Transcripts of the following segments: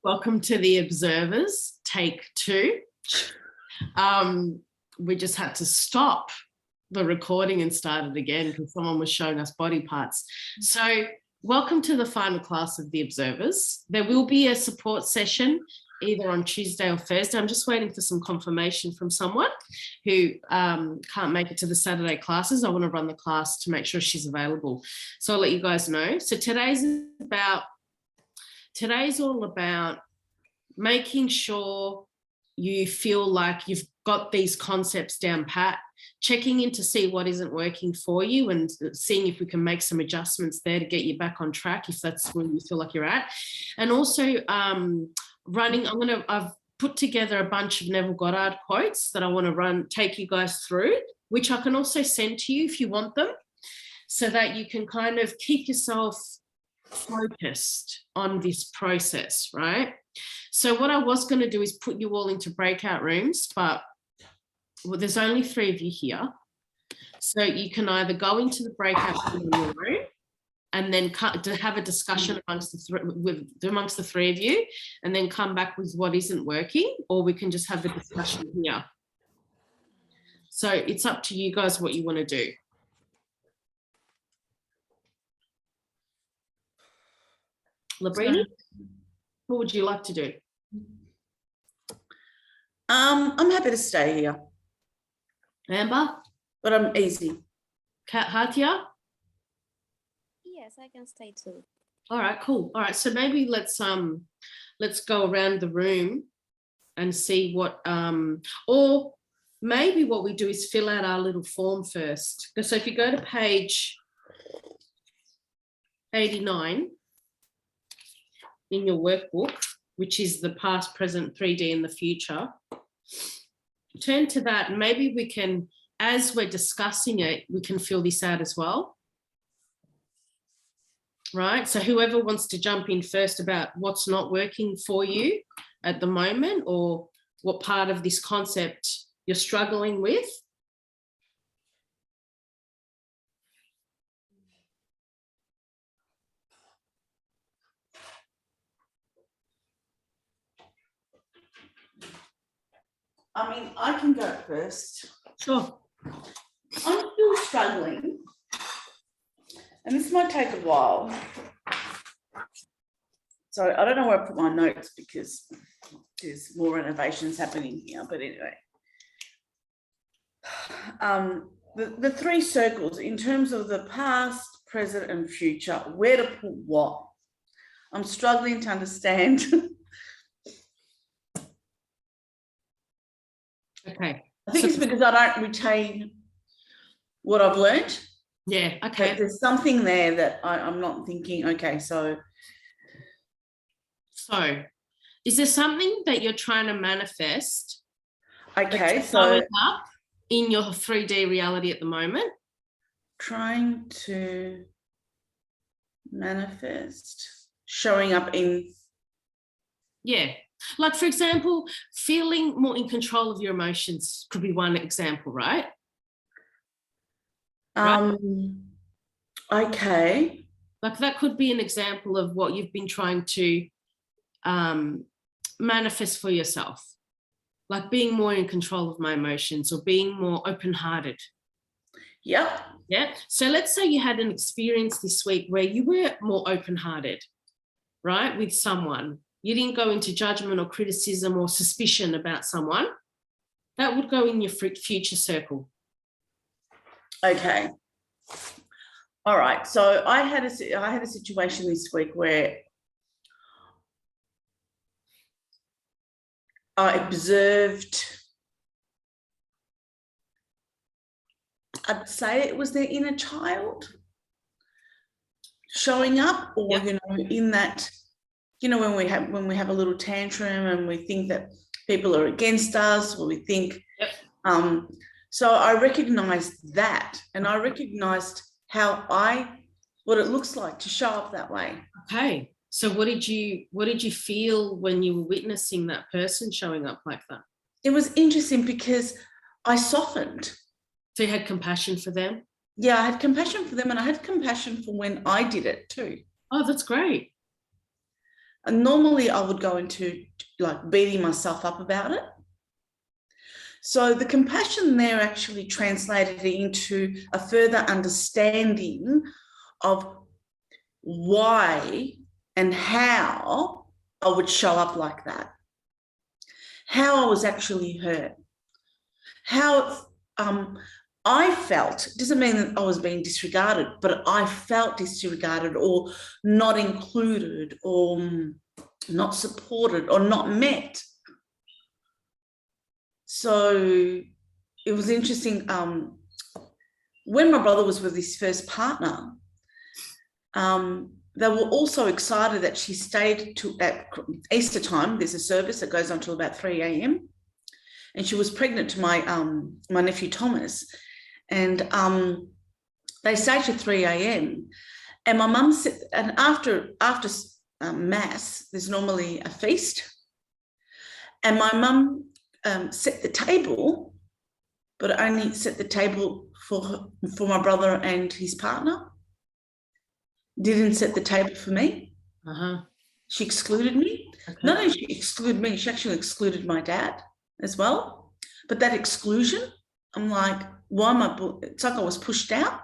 Welcome to the Observers, take 2. We just had to stop the recording and start it again because someone was showing us body parts. So welcome to the final class of the Observers. There will be a support session either on Tuesday or Thursday. I'm just waiting for some confirmation from someone who can't make it to the Saturday classes. I want to run the class to make sure she's available. So I'll let you guys know. So today's all about making sure you feel like you've got these concepts down pat, checking in to see what isn't working for you and seeing if we can make some adjustments there to get you back on track if that's where you feel like you're at. And also I've put together a bunch of Neville Goddard quotes that I want to take you guys through, which I can also send to you if you want them, so that you can kind of keep yourself focused on this process, right? So what I was going to do is put you all into breakout rooms, but there's only 3 of you here. So you can either go into the breakout room in your room and then to have a discussion amongst the 3 of you and then come back with what isn't working, or we can just have the discussion here. So it's up to you guys what you want to do. Labrini, what would you like to do? I'm happy to stay here. Amber? But I'm easy. Hatia? Yes, I can stay too. All right, cool. All right, so maybe let's go around the room and see what or maybe what we do is fill out our little form first. So if you go to page 89 in your workbook, which is the past, present, 3D, and the future, turn to that, and maybe we can, as we're discussing it, we can fill this out as well. Right, so whoever wants to jump in first about what's not working for you at the moment, or what part of this concept you're struggling with. I mean, I can go first. Sure. I'm still struggling, and this might take a while. So I don't know where I put my notes because there's more renovations happening here, but anyway. The 3 circles in terms of the past, present, and future, where to put what? I'm struggling to understand. Okay. I think it's because I don't retain what I've learned. Yeah, okay. But there's something there that I'm not thinking, okay, so is there something that you're trying to manifest? Okay, that's so showing up in your 3D reality at the moment? Trying to manifest, showing up in. Yeah. Like, for example, feeling more in control of your emotions could be one example, right? Okay. Like that could be an example of what you've been trying to manifest for yourself. Like being more in control of my emotions or being more open-hearted. Yep. Yeah. So let's say you had an experience this week where you were more open-hearted, right, with someone. You didn't go into judgment or criticism or suspicion about someone. That would go in your future circle. Okay. All right. So I had a situation this week where I observed, I'd say it was their inner child showing up, or yep. you know, in that, you know, when we have a little tantrum and we think that people are against us, or we think, yep. So I recognized that, and I recognized what it looks like to show up that way. Okay. So what did you feel when you were witnessing that person showing up like that? It was interesting because I softened. So you had compassion for them? Yeah, I had compassion for them, and I had compassion for when I did it too. Oh, that's great. And normally I would go into like beating myself up about it. So the compassion there actually translated into a further understanding of why and how I would show up like that, how I was actually hurt, how I felt. It doesn't mean that I was being disregarded, but I felt disregarded or not included or not supported or not met. So it was interesting. When my brother was with his first partner, they were also excited that she stayed at Easter time. There's a service that goes on till about 3 a.m. And she was pregnant to my nephew Thomas. And they stayed to 3 a.m. And my mum said, and after Mass, there's normally a feast. And my mum set the table, but only set the table for my brother and his partner. Didn't set the table for me. She excluded me. Okay. Not only she excluded me, she actually excluded my dad as well. But that exclusion, I'm like, why am I? It's like I was pushed out.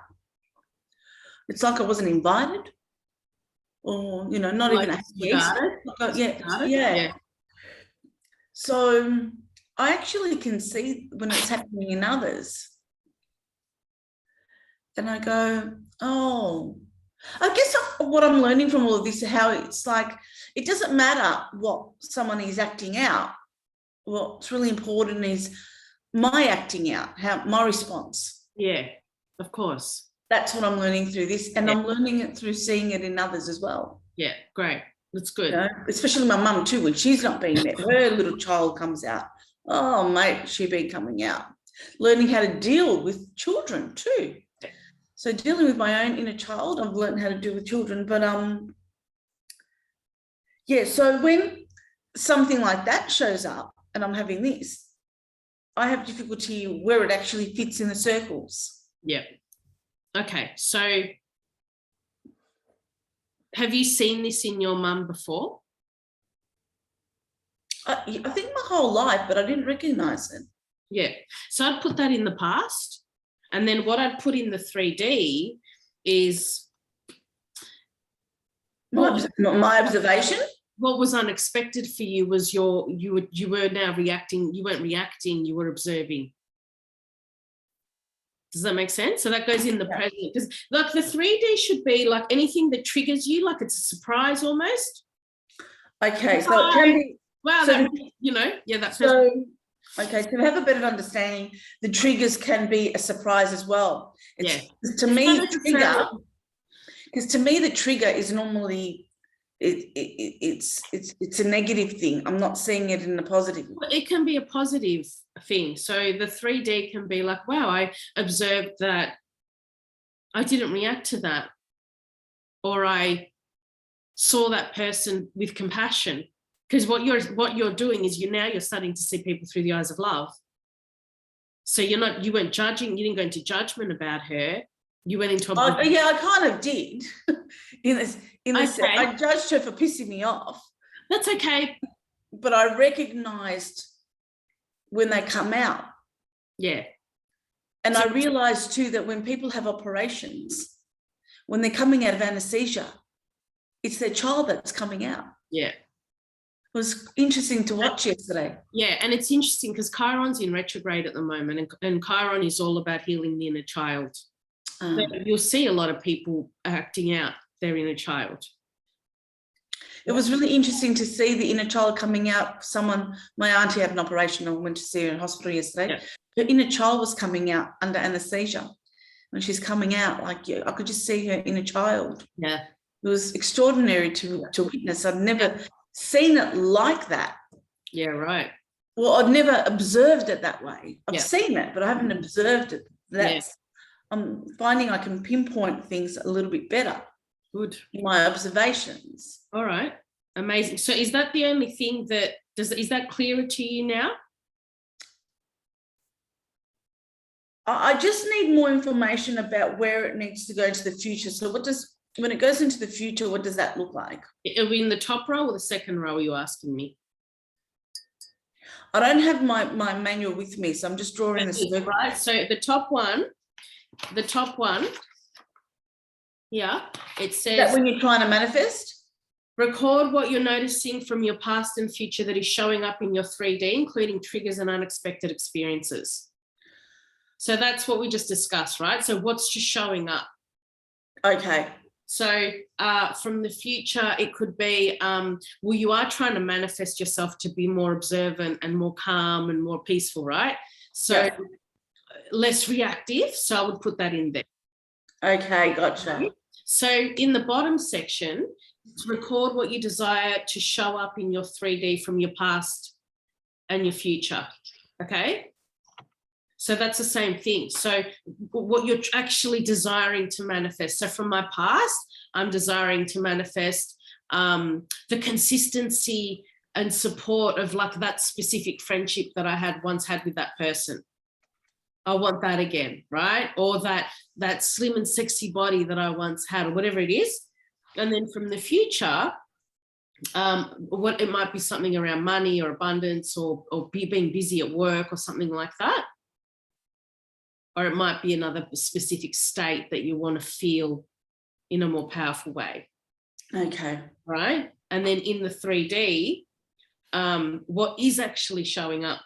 It's like I wasn't invited, or not like even yeah. So I actually can see when it's happening in others, and I go, oh. I guess what I'm learning from all of this is how it's like, it doesn't matter what someone is acting out. What's really important is my acting out, how my response. Yeah, of course. That's what I'm learning through this. And I'm learning it through seeing it in others as well. Yeah, great. That's good. Especially my mum too, when she's not being met, her little child comes out. Oh, mate, she been coming out. Learning how to deal with children too. So dealing with my own inner child, I've learned how to deal with children. But so when something like that shows up and I'm having this, I have difficulty where it actually fits in the circles. Yeah. Okay. So have you seen this in your mum before? I think my whole life, but I didn't recognise it. Yeah. So I'd put that in the past. And then what I'd put in the 3D is my observation. What was unexpected for you was you were now reacting. You weren't reacting, you were observing. Does that make sense? So that goes in the present, because like the 3D should be like anything that triggers you, like it's a surprise almost. Okay, so it can be. Wow, so, that's so. Okay, to have a better understanding, the triggers can be a surprise as well. To me, the trigger is normally it's a negative thing. I'm not seeing it in a positive. It can be a positive thing. So the 3D can be like, wow, I observed that I didn't react to that, or I saw that person with compassion. Because what you're doing is you're starting to see people through the eyes of love. So you weren't judging, you didn't go into judgment about her. You went into I kind of did. I judged her for pissing me off. That's okay. But I recognized when they come out. Yeah. And I realized too that when people have operations, when they're coming out of anesthesia, it's their child that's coming out. Yeah. It was interesting to watch yesterday. Yeah, and it's interesting because Chiron's in retrograde at the moment, and Chiron is all about healing the inner child. So you'll see a lot of people acting out their inner child. It was really interesting to see the inner child coming out. My auntie had an operation. I went to see her in hospital yesterday. Yeah. Her inner child was coming out under anesthesia. When she's coming out, I could just see her inner child. Yeah. It was extraordinary to witness. I'd never seen it like that. Yeah, right. Well, I've never observed it that way. I've seen it, but I haven't observed it. I'm finding I can pinpoint things a little bit better. Good. In my observations. All right. Amazing. So is that the only thing is that clearer to you now? I just need more information about where it needs to go into the future. So what does when it goes into the future, what does that look like? It'll be in the top row or the second row, are you asking me? I don't have my manual with me, so I'm just drawing the circle. Right, so the top one, yeah, it Is says, that when you're trying to manifest? record what you're noticing from your past and future that is showing up in your 3D, including triggers and unexpected experiences. So that's what we just discussed, right? So what's just showing up? Okay. So from the future, it could be, well, you are trying to manifest yourself to be more observant and more calm and more peaceful, right? So less reactive. So I would put that in there. Okay, gotcha. So in the bottom section, record what you desire to show up in your 3D from your past and your future, okay? So that's the same thing. So what you're actually desiring to manifest. So from my past, I'm desiring to manifest the consistency and support of like that specific friendship that I had once had with that person. I want that again, right? Or that slim and sexy body that I once had, or whatever it is. And then from the future, what it might be something around money or abundance or being busy at work or something like that. Or it might be another specific state that you want to feel in a more powerful way. Okay. Right? And then in the 3D, what is actually showing up?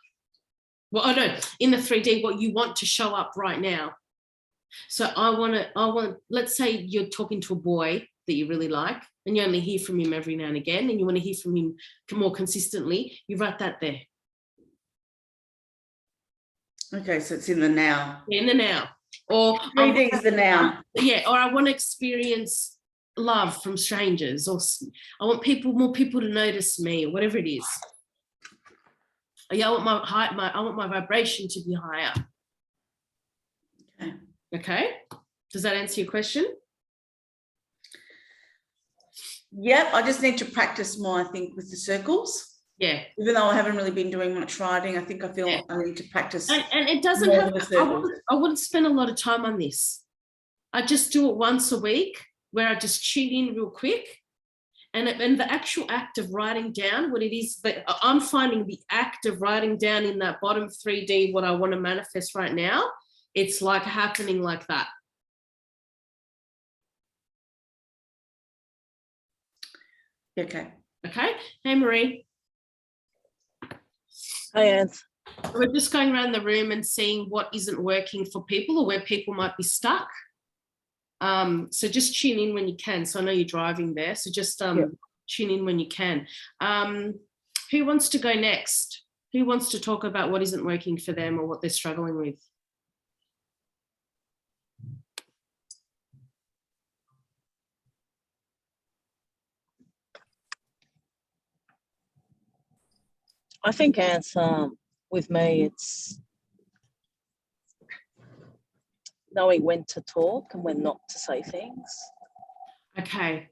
Well, oh no, in the 3D, what you want to show up right now. So I want, let's say you're talking to a boy that you really like, and you only hear from him every now and again, and you want to hear from him more consistently, you write that there. Okay, so it's in the now. In the now. Or 3D is the now. Yeah, or I want to experience love from strangers, or I want more people to notice me, or whatever it is. Yeah, I want I want my vibration to be higher. Okay. Okay. Does that answer your question? Yep, I just need to practice more, I think, with the circles. Yeah. Even though I haven't really been doing much writing, I think I feel I need to practice. And it doesn't have, I wouldn't spend a lot of time on this. I just do it once a week where I just tune in real quick. And the actual act of writing down what it is that I'm finding, the act of writing down in that bottom 3D what I want to manifest right now, it's like happening like that. Okay. Okay. Hey, Marie. Hi, Anne. We're just going around the room and seeing what isn't working for people or where people might be stuck. So just tune in when you can. So I know you're driving there. So just tune in when you can. Who wants to go next? Who wants to talk about what isn't working for them or what they're struggling with? I think, Anne, with me, it's knowing when to talk and when not to say things. Okay.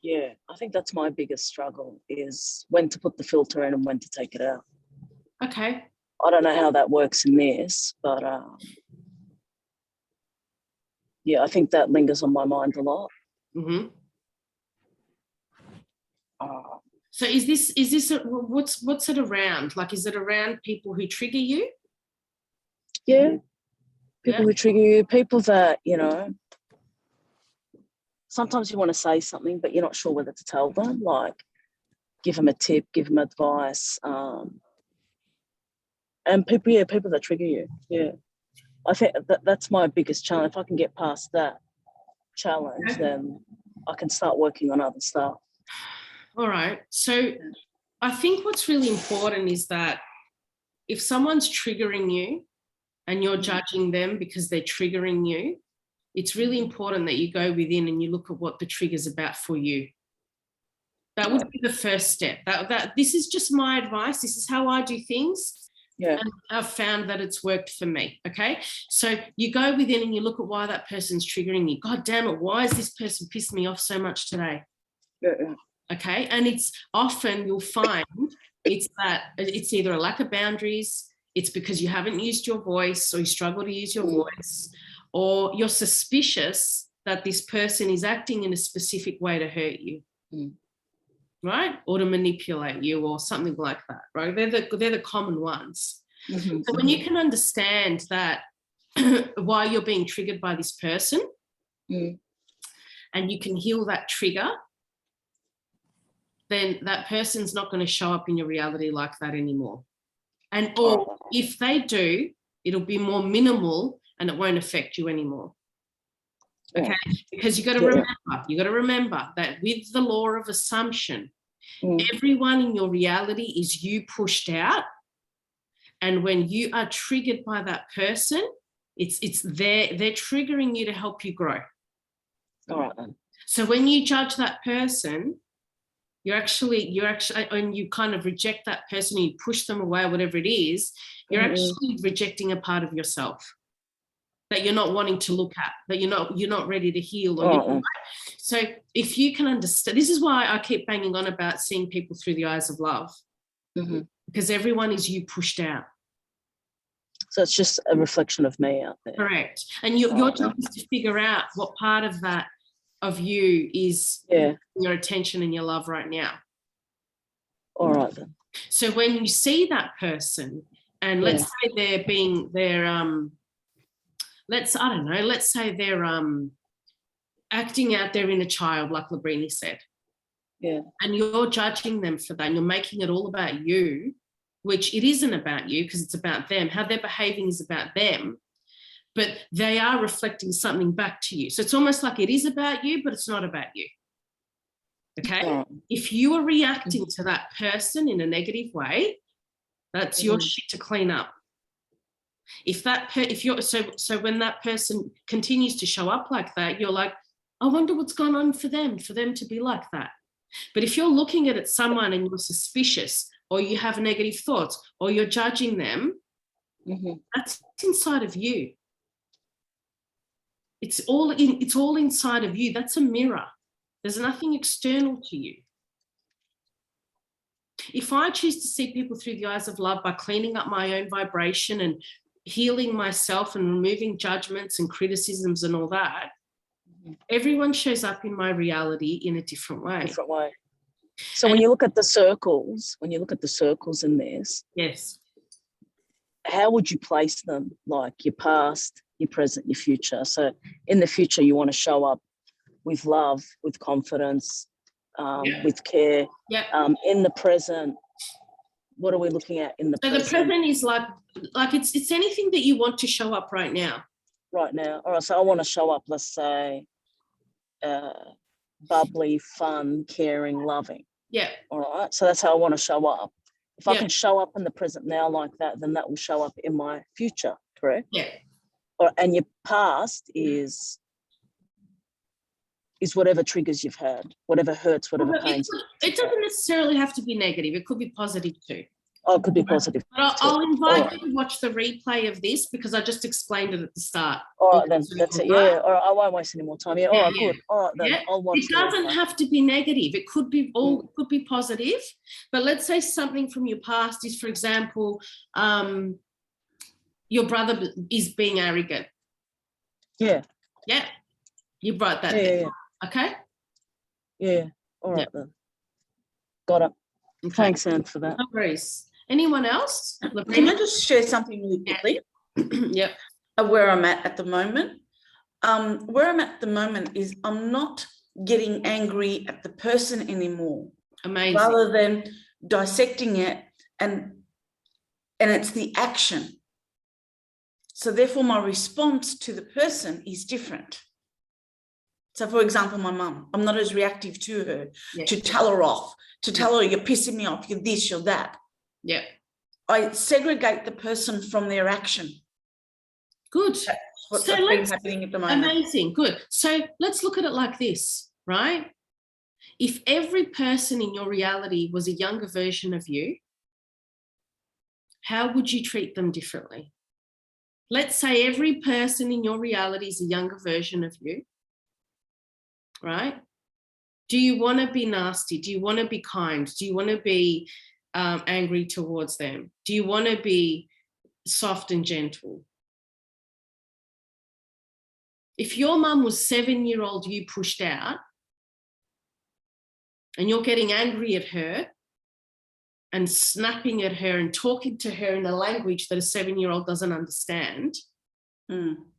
Yeah, I think that's my biggest struggle, is when to put the filter in and when to take it out. Okay. I don't know how that works in this, but yeah, I think that lingers on my mind a lot. Mm-hmm. So is this what's it around? Like, is it around people who trigger you? Yeah, people who trigger you, people that, you know, sometimes you want to say something, but you're not sure whether to tell them, like give them a tip, give them advice. And people that trigger you. Yeah. I think that's my biggest challenge. If I can get past that challenge, then I can start working on other stuff. All right. So I think what's really important is that if someone's triggering you and you're judging them because they're triggering you, it's really important that you go within and you look at what the trigger's about for you. That would be the first step. This is just my advice. This is how I do things. Yeah. And I've found that it's worked for me. Okay. So you go within and you look at why that person's triggering you. God damn it. Why is this person pissed me off so much today? Yeah. Okay. And it's often, you'll find it's either a lack of boundaries, it's because you haven't used your voice or you struggle to use your voice, or you're suspicious that this person is acting in a specific way to hurt you, right? Or to manipulate you or something like that, right? They're the common ones. So when you can understand that why you're being triggered by this person, and you can heal that trigger, then that person's not going to show up in your reality like that anymore. And or if they do, it'll be more minimal and it won't affect you anymore. Okay, because you got to remember that with the law of assumption, everyone in your reality is you pushed out, and when you are triggered by that person, they're triggering you to help you grow. All right then. So when you judge that person, you're actually when you kind of reject that person, you push them away, whatever it is, you're actually rejecting a part of yourself that you're not wanting to look at, that you're not ready to heal. Or so if you can understand, this is why I keep banging on about seeing people through the eyes of love, because everyone is you pushed out. So it's just a reflection of me out there. Correct. And your job is to figure out what part of that of you is your attention and your love right now. All right then. So when you see that person, and let's say let's say they're acting out their inner child, like Labrini said. Yeah. And you're judging them for that, and you're making it all about you, which it isn't about you because it's about them. How they're behaving is about them, but they are reflecting something back to you. So it's almost like it is about you, but it's not about you. Okay? If you are reacting to that person in a negative way, that's your shit to clean up. So when that person continues to show up like that, you're like, I wonder what's going on for them to be like that. But if you're looking at someone and you're suspicious, or you have negative thoughts, or you're judging them, that's inside of you. It's all inside of you. That's a mirror. There's nothing external to you. If I choose to see people through the eyes of love by cleaning up my own vibration and healing myself and removing judgments and criticisms and all that, everyone shows up in my reality in a different way. So when you look at the circles, in this, yes, how would you place them? Like your past, your present, your future. So in the future, you want to show up with love, with confidence, with care. In the present, what are we looking at in the present? So the present is like it's anything that you want to show up right now. Right now. All right. So I want to show up, let's say, bubbly, fun, caring, loving. Yeah. All right. So that's how I want to show up. If I can show up in the present now like that, then that will show up in my future, correct? Yeah. And your past is whatever triggers you've had, whatever hurts, whatever pains. It doesn't necessarily have to be negative. It could be positive too. Oh, it could be positive. But I'll invite you to watch the replay of this because I just explained it at the start. All right, then that's it. Yeah. All right, I won't waste any more time. Yeah. All right, good. All right, then I'll watch. It doesn't have to be negative. It could be could be positive. But let's say something from your past is, for example, your brother is being arrogant. Yeah. Yeah. You brought that. Yeah. Okay. Yeah. All right then. Got it. Okay. Thanks, Anne, for that. No worries. Anyone else? Can I just share something really quickly? Yep. Where I'm at the moment. Where I'm at the moment is I'm not getting angry at the person anymore. Amazing. Rather than dissecting it, and it's the action. So therefore my response to the person is different. So for example, my mum, I'm not as reactive to her, to tell her off, to tell her you're pissing me off, you're this, you're that. Yeah. I segregate the person from their action. Good. That's what's been happening at the moment. Amazing. Good. So let's look at it like this, right? If every person in your reality was a younger version of you, how would you treat them differently? Let's say every person in your reality is a younger version of you, right? Do you want to be nasty? Do you want to be kind? Do you want to be angry towards them? Do you want to be soft and gentle? If your mum was 7-year-old you pushed out and you're getting angry at her and snapping at her and talking to her in a language that a 7-year-old doesn't understand,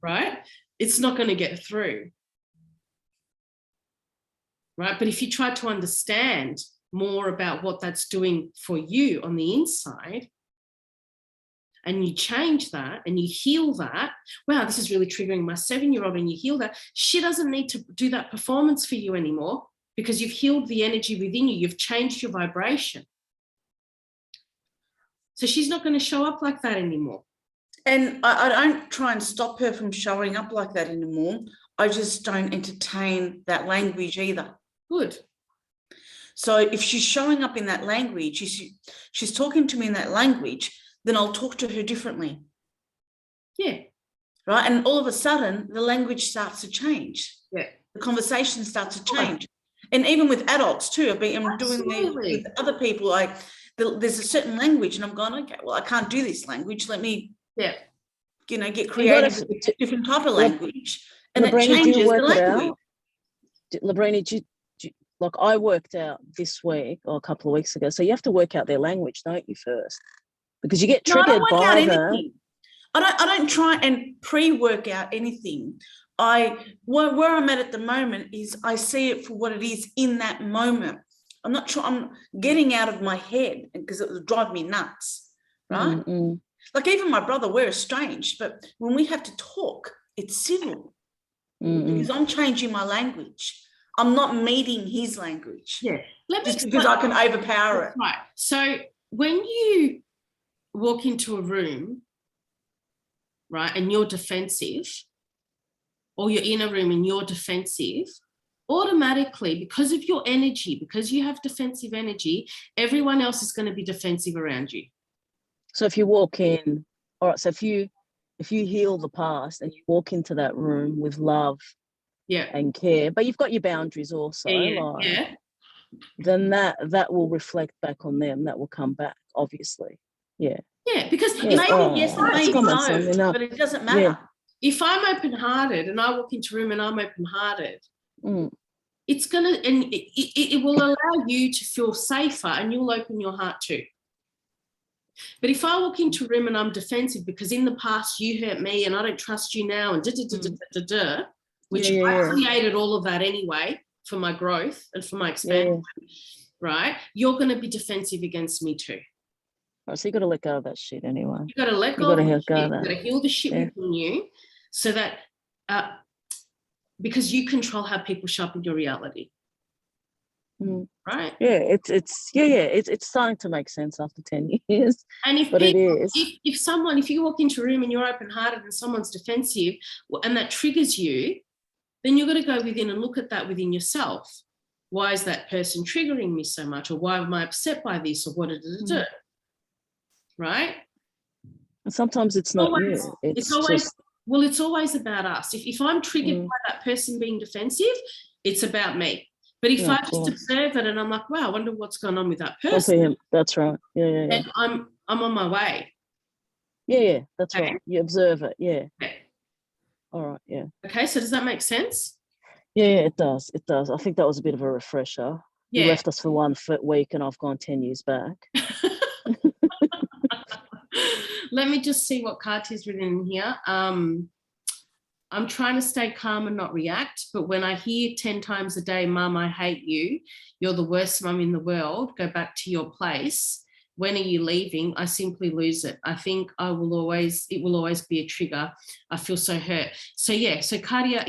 right? It's not going to get through. Right? But if you try to understand more about what that's doing for you on the inside, and you change that and you heal that, wow, this is really triggering my 7-year-old, and you heal that, she doesn't need to do that performance for you anymore because you've healed the energy within you. You've changed your vibration. So she's not going to show up like that anymore. And I don't try and stop her from showing up like that anymore. I just don't entertain that language either. Good. So if she's showing up in that language, she's talking to me in that language, then I'll talk to her differently. Yeah. Right. And all of a sudden, the language starts to change. Yeah. The conversation starts to change. And even with adults too, I'm doing this with other people. There's a certain language, and I'm going, okay, well, I can't do this language. Let me, get creative with a different type of language. And it changes the language. Labrini, like I worked out this week or a couple of weeks ago. So you have to work out their language, don't you, first? Because you get triggered by that. I don't try and pre-work out anything. Where I'm at the moment is I see it for what it is in that moment. I'm getting out of my head because it would drive me nuts, right? Mm-hmm. Like even my brother, we're estranged, but when we have to talk, it's civil because I'm changing my language. I'm not meeting his language. Yeah. Just because I can overpower it. Right. So when you walk into a room, right, and you're defensive, or you're in a room and you're defensive, automatically, because of your energy, because you have defensive energy, everyone else is going to be defensive around you. So if you walk in, all right, so if you heal the past and you walk into that room with love and care, but you've got your boundaries also, then that will reflect back on them. That will come back, obviously. Yeah. Yeah, because maybe yes and maybe no, but it doesn't matter. Yeah. If I'm open-hearted and I walk into a room and I'm open-hearted, it's going to, and it will allow you to feel safer, and you'll open your heart too. But if I walk into a room and I'm defensive because in the past you hurt me and I don't trust you now and which I created all of that anyway for my growth and for my expansion, right? You're going to be defensive against me too. Right, so you got to let go of that shit anyway. You got to let go of that. You got to heal the shit within you, so that because you control how people show up in your reality. Right? Yeah, it's starting to make sense after 10 years. And if you walk into a room and you're open-hearted and someone's defensive and that triggers you, then you've got to go within and look at that within yourself. Why is that person triggering me so much? Or why am I upset by this? Or what did it do? Right? And sometimes it's not you. It's always about us. If I'm triggered by that person being defensive, it's about me. But if I just observe it and I'm like, wow, I wonder what's going on with that person. That's right. Yeah. And I'm on my way. Yeah, that's right. You observe it. Yeah. Okay. All right. Yeah. Okay. So does that make sense? Yeah, it does. It does. I think that was a bit of a refresher. Yeah. You left us for 1 week and I've gone 10 years back. Let me just see what Kati's written in here. I'm trying to stay calm and not react, but when I hear 10 times a day, Mum, I hate you, you're the worst mum in the world, go back to your place, when are you leaving? I simply lose it. I think it will always be a trigger. I feel so hurt. So Katia,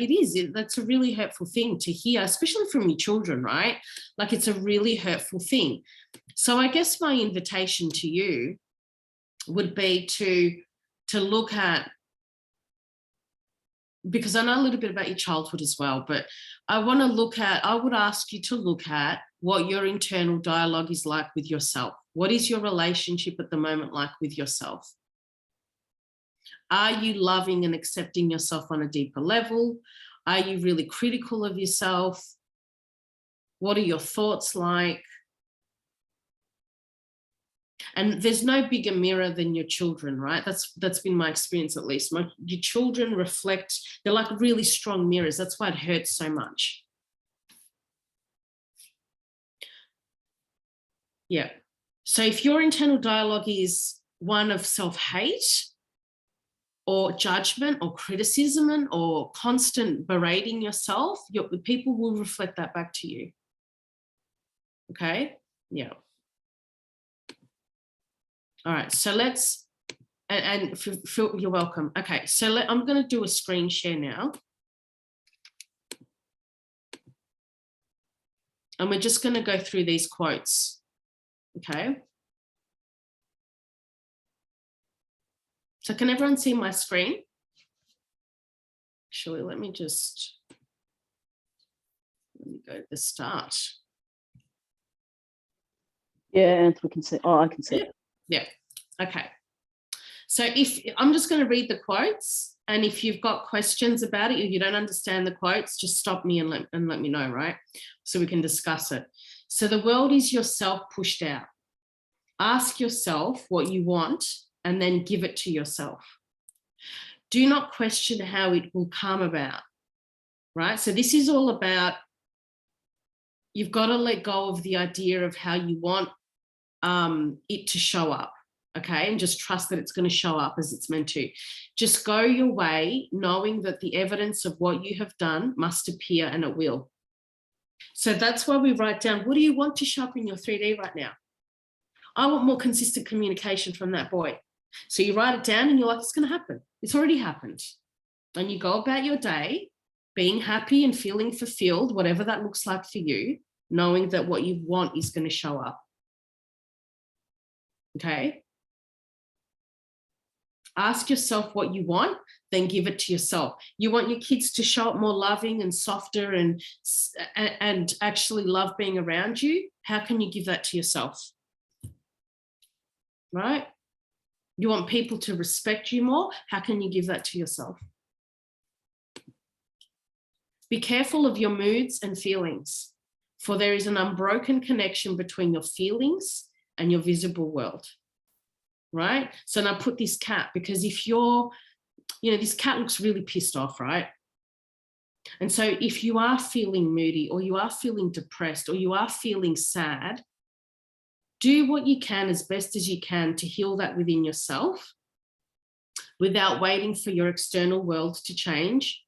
that's a really hurtful thing to hear, especially from your children, right? Like it's a really hurtful thing. So I guess my invitation to you would be to look at, because I know a little bit about your childhood as well, but I would ask you to look at what your internal dialogue is like with yourself. What is your relationship at the moment like with yourself? Are you loving and accepting yourself on a deeper level? Are you really critical of yourself? What are your thoughts like? And there's no bigger mirror than your children, right? That's been my experience, at least. Your children reflect, they're like really strong mirrors. That's why it hurts so much. Yeah. So if your internal dialogue is one of self-hate or judgment or criticism or constant berating yourself, people will reflect that back to you. Okay? Yeah. All right, so let's, and Phil, you're welcome. Okay, so I'm going to do a screen share now. And we're just going to go through these quotes. Okay. So can everyone see my screen? Actually, let me go to the start. Yeah, and we can see. Oh, I can see it. Yeah. Okay. So I'm just going to read the quotes, and if you've got questions about it, if you don't understand the quotes, just stop me and let me know, right? So we can discuss it. So the world is yourself pushed out. Ask yourself what you want and then give it to yourself. Do not question how it will come about, right? So this is all about, you've got to let go of the idea of how you want it to show up, okay? And just trust that it's going to show up as it's meant to. Just go your way, knowing that the evidence of what you have done must appear, and it will. So that's why we write down, what do you want to show up in your 3D right now? I want more consistent communication from that boy. So you write it down and you're like, it's going to happen. It's already happened. And you go about your day being happy and feeling fulfilled, whatever that looks like for you, knowing that what you want is going to show up. Okay? Ask yourself what you want, then give it to yourself. You want your kids to show up more loving and softer and actually love being around you. How can you give that to yourself? Right? You want people to respect you more. How can you give that to yourself? Be careful of your moods and feelings, for there is an unbroken connection between your feelings and your visible world. Right? So now put this cat, because if you're, this cat looks really pissed off, right? And so if you are feeling moody, or you are feeling depressed, or you are feeling sad, do what you can as best as you can to heal that within yourself without waiting for your external world to change.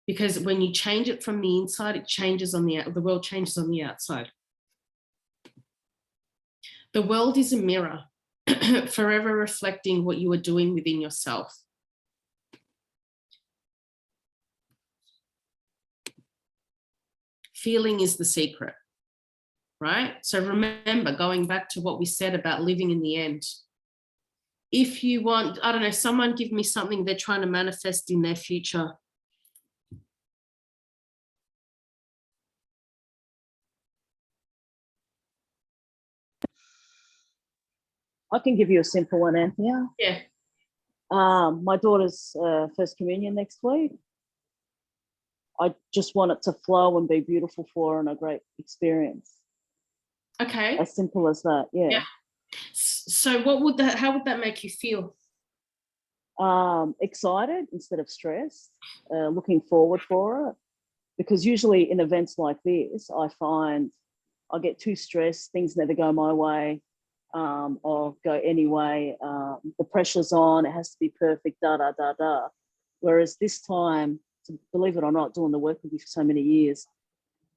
Because when you change it from the inside, it changes on the world changes on the outside. The world is a mirror, forever reflecting what you are doing within yourself. Feeling is the secret, right? So remember, going back to what we said about living in the end. If you want, I don't know, someone give me something they're trying to manifest in their future. I can give you a simple one, Anthea. Yeah. My daughter's first communion next week. I just want it to flow and be beautiful for her and a great experience. Okay. As simple as that, yeah. So how would that make you feel? Excited instead of stressed, looking forward for it. Because usually in events like this, I find I get too stressed, things never go my way, or go anyway. The pressure's on, it has to be perfect, da. Whereas this time, believe it or not, doing the work with you for so many years,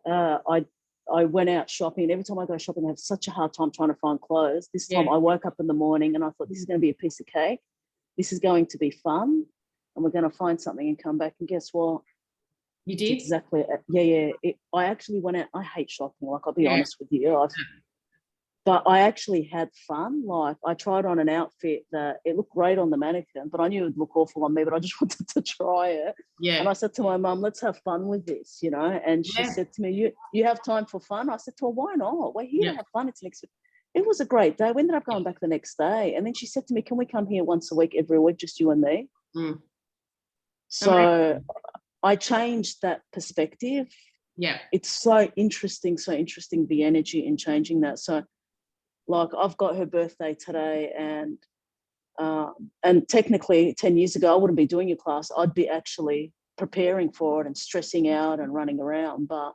I went out shopping, and every time I go shopping, I have such a hard time trying to find clothes. This time I woke up in the morning and I thought, this is going to be a piece of cake. This is going to be fun, and we're going to find something and come back. And guess what? You did? Exactly. Yeah. I actually went out. I hate shopping. Like, I'll be honest with you. But I actually had fun. Like, I tried on an outfit that it looked great on the mannequin, but I knew it would look awful on me, but I just wanted to try it. Yeah. And I said to my mum, let's have fun with this, And she said to me, you have time for fun? I said to her, why not? We're here to have fun. It's an experience. It was a great day. We ended up going back the next day. And then she said to me, can we come here once a week, every week, just you and me? Mm. So I changed that perspective. Yeah. It's so interesting, the energy in changing that. So Like I've got her birthday today, and technically 10 years ago I wouldn't be doing your class. I'd be actually preparing for it and stressing out and running around. But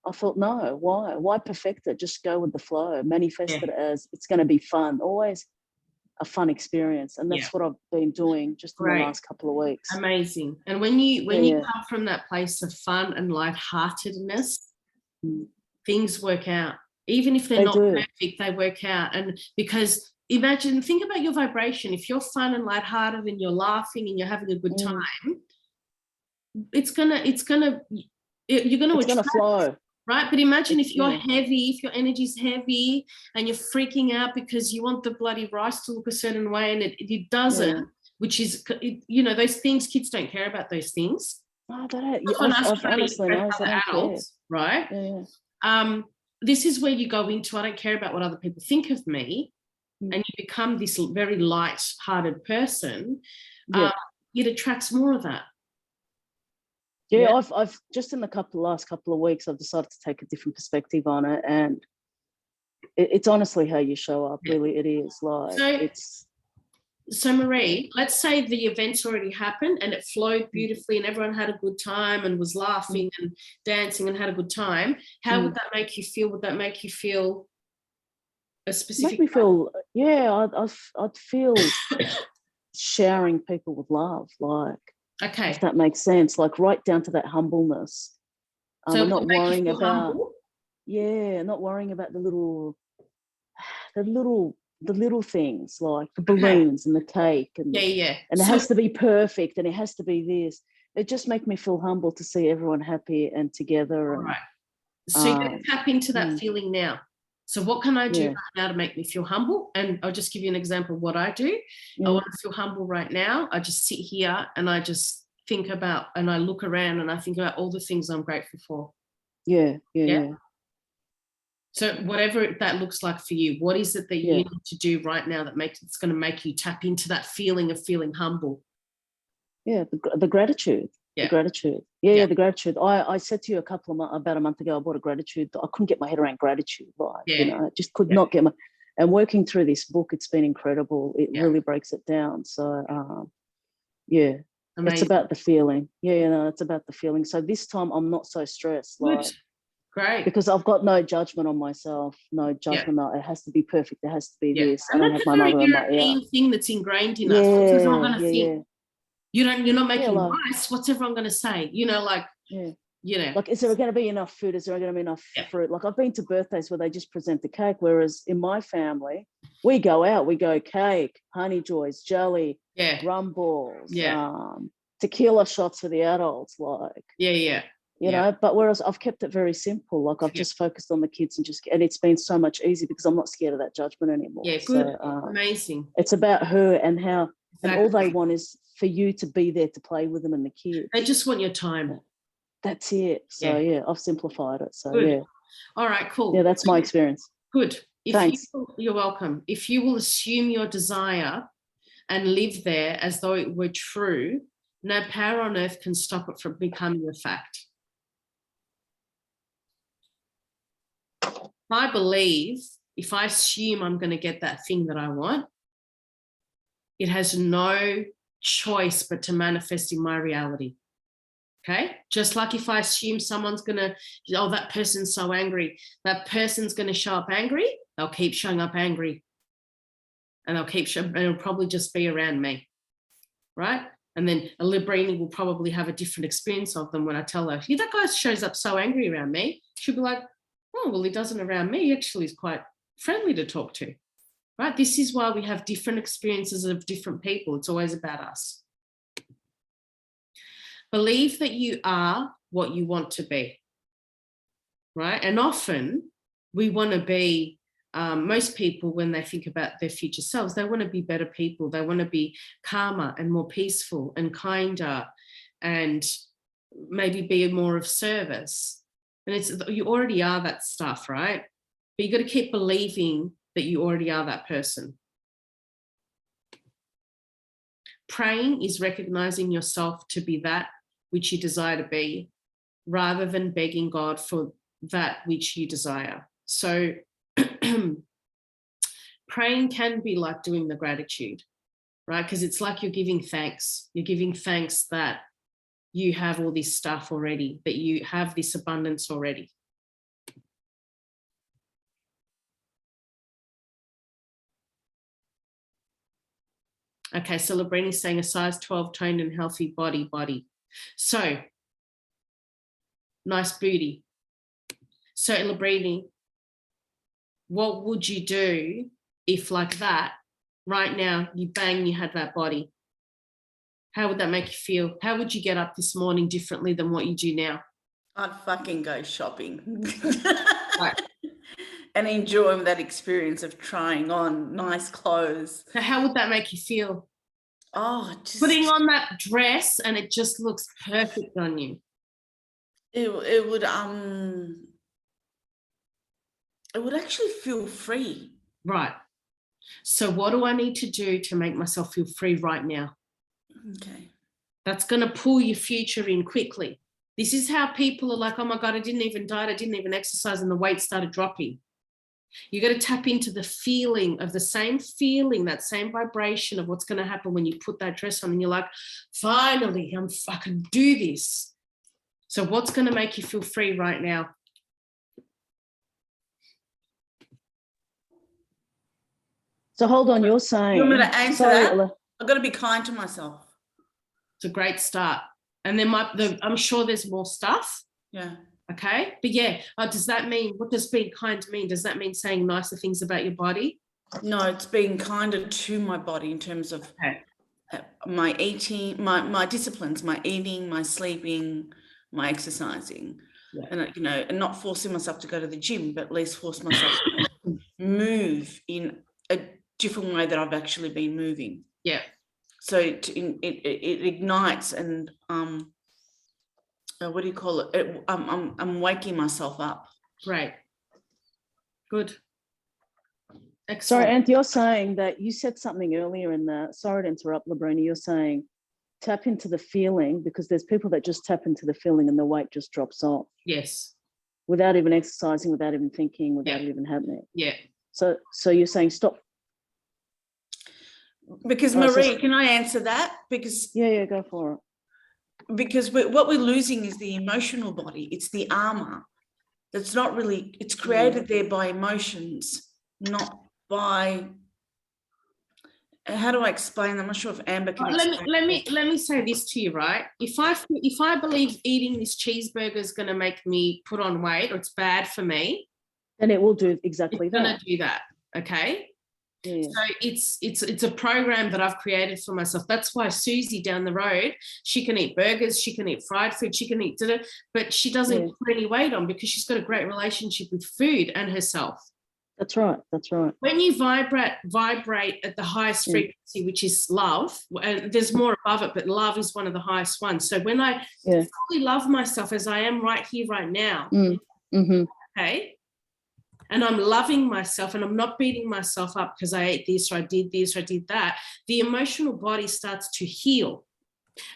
I thought, no, why perfect it? Just go with the flow, manifest it as it's going to be fun, always a fun experience. And that's what I've been doing just in the last couple of weeks. Amazing. And when you come from that place of fun and lightheartedness, things work out. Even if they're not perfect, they work out. And because think about your vibration. If you're fun and lighthearted and you're laughing and you're having a good time, you're gonna flow. Right? But imagine if you're heavy, if your energy's heavy and you're freaking out because you want the bloody rice to look a certain way and it doesn't, which is, those things, kids don't care about those things. No, they don't. I've honestly noticed they don't adults, care. Right? Yeah. This is where you go into, I don't care about what other people think of me, and you become this very light-hearted person. It attracts more of that. Yeah, I've just in the last couple of weeks, I've decided to take a different perspective on it, and it's honestly how you show up. Really, it is like So Marie, let's say the events already happened and it flowed beautifully and everyone had a good time and was laughing and dancing and had a good time. How would that make you feel? Would that make you feel a specific? Make me feel, I'd feel showering people with love, like. Okay. If that makes sense, like right down to that humbleness. So not worrying about, humble? Not worrying about the little things like the balloons and the cake and and it has to be perfect and it has to be this. It just makes me feel humble to see everyone happy and together. Right. So you're going to tap into that feeling now. So what can I do right now to make me feel humble? And I'll just give you an example of what I do. I want to feel humble right now. I just sit here and I just think about, and I look around and I think about all the things I'm grateful for. Yeah. So whatever that looks like for you, what is it that you need to do right now that it's going to make you tap into that feeling of feeling humble? Yeah, the gratitude. Yeah. The gratitude. Yeah, the gratitude. I said to you about a month ago, I bought a gratitude. I couldn't get my head around gratitude. I just could not get and working through this book, it's been incredible. It really breaks it down. So, Amazing. It's about the feeling. It's about the feeling. So this time I'm not so stressed. Great. Because I've got no judgment on myself, no judgment. It has to be perfect. It has to be this. And that's a very European thing that's ingrained in us. What's everyone going to think? You're not making rice. What's everyone going to say? Like, is there going to be enough food? Is there going to be enough fruit? Like I've been to birthdays where they just present the cake, whereas in my family, we go out, we go cake, honey joys, jelly, rum balls, tequila shots for the adults, like. You know, but whereas I've kept it very simple, like I've just focused on the kids and it's been so much easier because I'm not scared of that judgment anymore. Yeah, good. So, amazing. It's about her and how, and all they want is for you to be there to play with them and the kids. They just want your time. That's it. So I've simplified it. So good. All right, cool. Yeah, that's my experience. Good. Thanks. You're welcome. If you will assume your desire and live there as though it were true, no power on earth can stop it from becoming a fact. I believe if I assume I'm going to get that thing that I want, it has no choice but to manifest in my reality. Okay? Just like if I assume someone's going to, that person's so angry, that person's going to show up angry, they'll keep showing up angry. And it'll probably just be around me. Right? And then a Librini will probably have a different experience of them when I tell her, that guy shows up so angry around me. She'll be like, oh, well, he doesn't around me. He actually is quite friendly to talk to, right? This is why we have different experiences of different people. It's always about us. Believe that you are what you want to be, right? And often we want to be, most people, when they think about their future selves, they want to be better people. They want to be calmer and more peaceful and kinder and maybe be more of service. And you already are that stuff, right? But you got to keep believing that you already are that person. Praying is recognizing yourself to be that which you desire to be, rather than begging God for that which you desire. So praying can be like doing the gratitude, right? Because it's like you're giving thanks. You're giving thanks that you have all this stuff already, that you have this abundance already. Okay, so Labrini's saying a size 12 toned and healthy body. So, nice booty. So Labrini, what would you do if like that, right now, you had that body? How would that make you feel? How would you get up this morning differently than what you do now? I'd fucking go shopping. Right. And enjoy that experience of trying on nice clothes. So how would that make you feel? Oh, just putting on that dress and it just looks perfect on you. It would actually feel free. Right. So what do I need to do to make myself feel free right now? Okay. That's going to pull your future in quickly. This is how people are like, oh my God, I didn't even diet, I didn't even exercise, and the weight started dropping. You got to tap into the feeling, that same vibration of what's going to happen when you put that dress on and you're like, finally, I can do this. So what's going to make you feel free right now? So hold on, you're saying. You want me to answer that? I've got to be kind to myself. It's a great start. And I'm sure there's more stuff. Yeah. Okay. But yeah, does that mean, what does being kind mean? Does that mean saying nicer things about your body? No, it's being kinder to my body in terms of my eating, my disciplines, my eating, my sleeping, my exercising. Yeah. And, and not forcing myself to go to the gym, but at least force myself to move in a different way that I've actually been moving. Yeah. So it ignites and what do you call it? I'm waking myself up. Right. Good. Excellent. Sorry, Anth, you're saying that you said something earlier in the, sorry to interrupt, Labrini, you're saying tap into the feeling, because there's people that just tap into the feeling and the weight just drops off. Yes. Without even exercising, without even thinking, without it even happening. Yeah. So you're saying stop. Because Marie, can I answer that? Because yeah, go for it. Because what we're losing is the emotional body. It's the armor. That's not really, it's created there by emotions, not by, how do I explain? I'm not sure if Amber can explain. Let me say this to you, right? If I believe eating this cheeseburger is going to make me put on weight, or it's bad for me, then it will do exactly that. It's going to do that. Okay. Yeah. So it's a program that I've created for myself. That's why Susie down the road, she can eat burgers, she can eat fried food, she can eat dinner, but she doesn't put any weight on because she's got a great relationship with food and herself. That's right. That's right. When you vibrate at the highest frequency, which is love, and there's more above it, but love is one of the highest ones. So when I fully love myself as I am right here, right now, okay, and I'm loving myself and I'm not beating myself up because I ate this or I did this or I did that, the emotional body starts to heal.